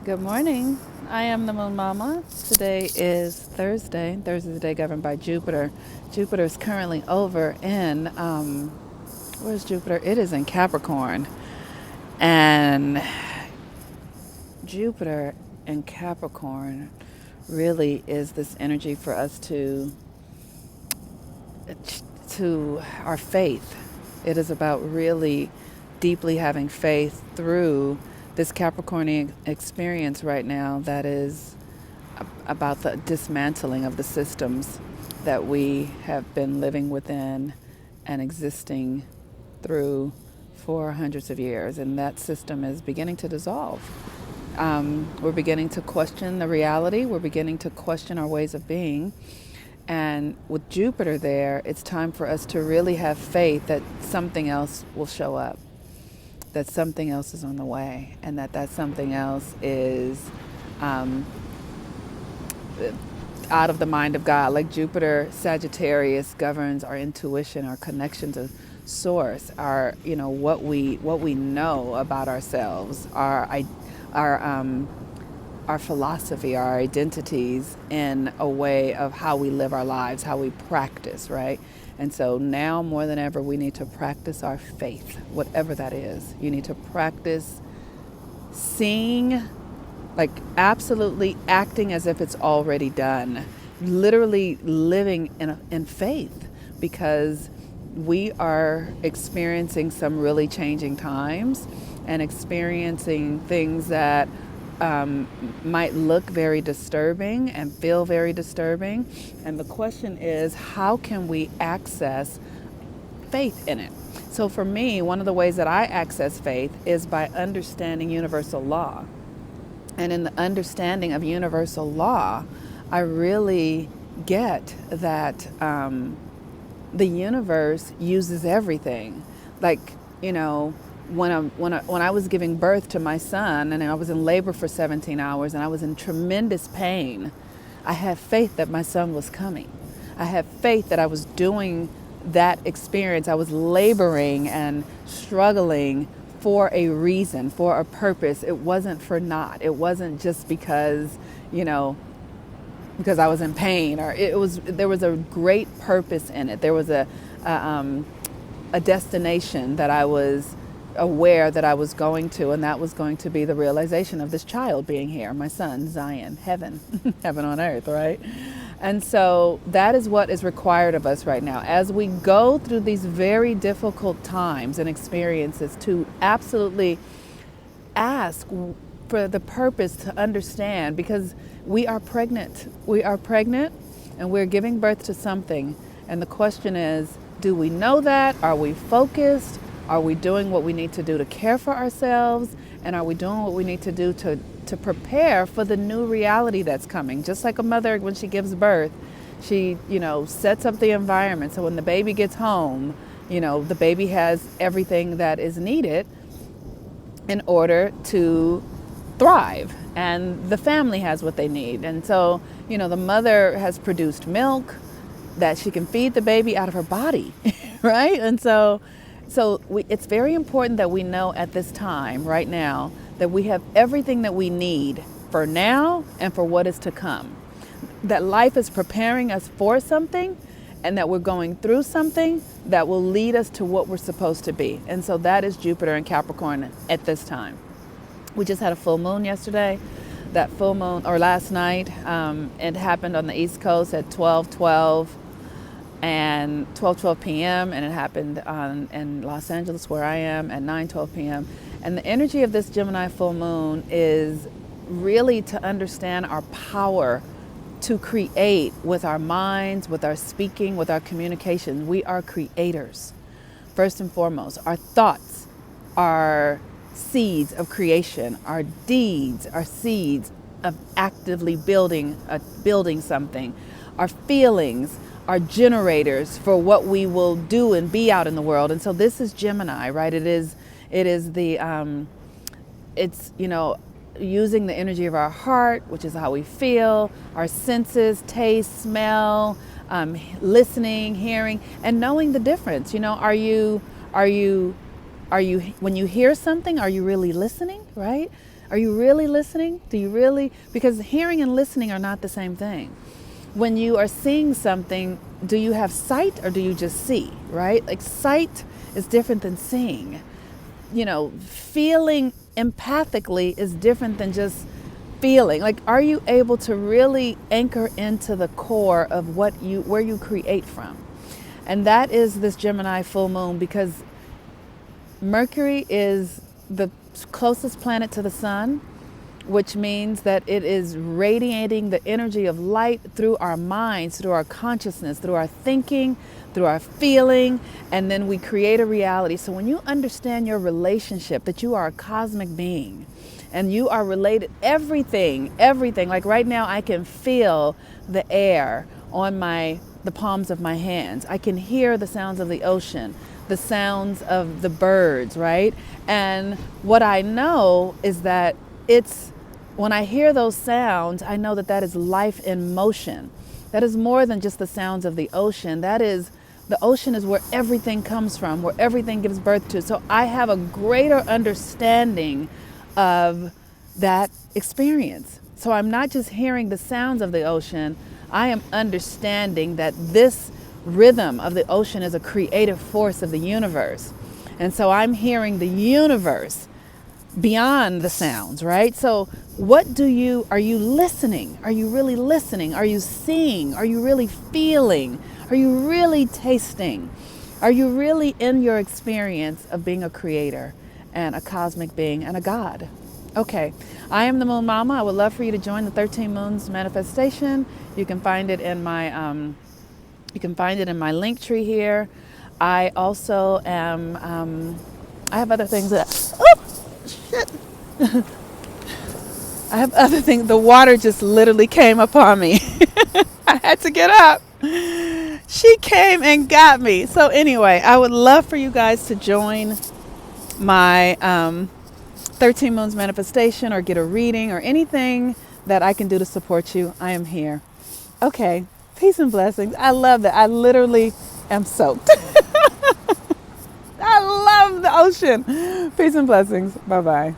Good morning. I am the Moon Mama. Today is Thursday. Thursday is the day governed by Jupiter. Jupiter is currently over in, where's Jupiter? It is in Capricorn. And Jupiter in Capricorn really is this energy for us to our faith. It is about really deeply having faith through this Capricornian experience right now that is about the dismantling of the systems that we have been living within and existing through for hundreds of years. And that system is beginning to dissolve. We're beginning to question the reality. We're beginning to question our ways of being. And with Jupiter there, it's time for us to really have faith that something else will show up, that something else is on the way, and that something else is out of the mind of God. Like Jupiter, Sagittarius governs our intuition, our connection to source, our what we know about ourselves, our philosophy, our identities, in a way of how we live our lives, how we practice, right? And so now more than ever, we need to practice our faith, whatever that is. You need to practice seeing, like absolutely acting as if it's already done, literally living in faith, because we are experiencing some really changing times and experiencing things that might look very disturbing and feel very disturbing. And the question is, how can we access faith in it? So for me, one of the ways that I access faith is by understanding universal law. And in the understanding of universal law, I really get that the universe uses everything. Like, when I was giving birth to my son and I was in labor for 17 hours and I was in tremendous pain, I had faith that my son was coming. I had faith that I was doing that experience. I was laboring and struggling for a reason, for a purpose. It wasn't for naught. It wasn't just because I was in pain, or there was a great purpose in it. There was a destination that I was aware that I was going to, and that was going to be the realization of this child being here, my son, Zion, heaven, heaven on earth, right? And so that is what is required of us right now as we go through these very difficult times and experiences, to absolutely ask for the purpose, to understand, because we are pregnant. We are pregnant and we're giving birth to something. And the question is, do we know that? Are we focused? Are we doing what we need to do to care for ourselves? And are we doing what we need to do to prepare for the new reality that's coming? Just like a mother, when she gives birth, she, sets up the environment. So when the baby gets home, the baby has everything that is needed in order to thrive. And the family has what they need. And so, the mother has produced milk that she can feed the baby out of her body, right? And so it's very important that we know at this time, right now, that we have everything that we need for now and for what is to come. That life is preparing us for something, and that we're going through something that will lead us to what we're supposed to be. And so that is Jupiter in Capricorn at this time. We just had a full moon yesterday. That full moon, or last night, it happened on the East Coast at 12:12 and 12:12 p.m. and it happened in Los Angeles, where I am, at 9:12 p.m. And the energy of this Gemini full moon is really to understand our power to create with our minds, with our speaking, with our communication. We are creators. First and foremost, our thoughts are seeds of creation. Our deeds are seeds of actively building something. Our feelings are generators for what we will do and be out in the world. And so this is Gemini, right? It is the it's using the energy of our heart, which is how we feel, our senses, taste, smell, listening, hearing, and knowing the difference. Are you when you hear something, are you really listening, right? Are you really listening? Do you really? Because hearing and listening are not the same thing. When you are seeing something, do you have sight or do you just see, right? Like sight is different than seeing. Feeling empathically is different than just feeling. Like, are you able to really anchor into the core of where you create from? And that is this Gemini full moon, because Mercury is the closest planet to the sun, which means that it is radiating the energy of light through our minds, through our consciousness, through our thinking, through our feeling, and then we create a reality. So when you understand your relationship, that you are a cosmic being and you are related, everything, like right now I can feel the air on the palms of my hands. I can hear the sounds of the ocean, the sounds of the birds, right? And what I know is that when I hear those sounds, I know that is life in motion. That is more than just the sounds of the ocean. The ocean is where everything comes from, where everything gives birth to. So I have a greater understanding of that experience. So I'm not just hearing the sounds of the ocean, I am understanding that this rhythm of the ocean is a creative force of the universe. And so I'm hearing the universe beyond the sounds, right? So are you listening? Are you really listening? Are you seeing? Are you really feeling? Are you really tasting? Are you really in your experience of being a creator and a cosmic being and a God? Okay, I am the Moon Mama. I would love for you to join the 13 Moons Manifestation. You can find it in my link tree here. I also am. I have other things that. Oh, shit! I have other things. The water just literally came upon me. I had to get up. She came and got me. So anyway, I would love for you guys to join my 13 Moons Manifestation or get a reading or anything that I can do to support you. I am here. Okay. Peace and blessings. I love that. I literally am soaked. I love the ocean. Peace and blessings. Bye-bye.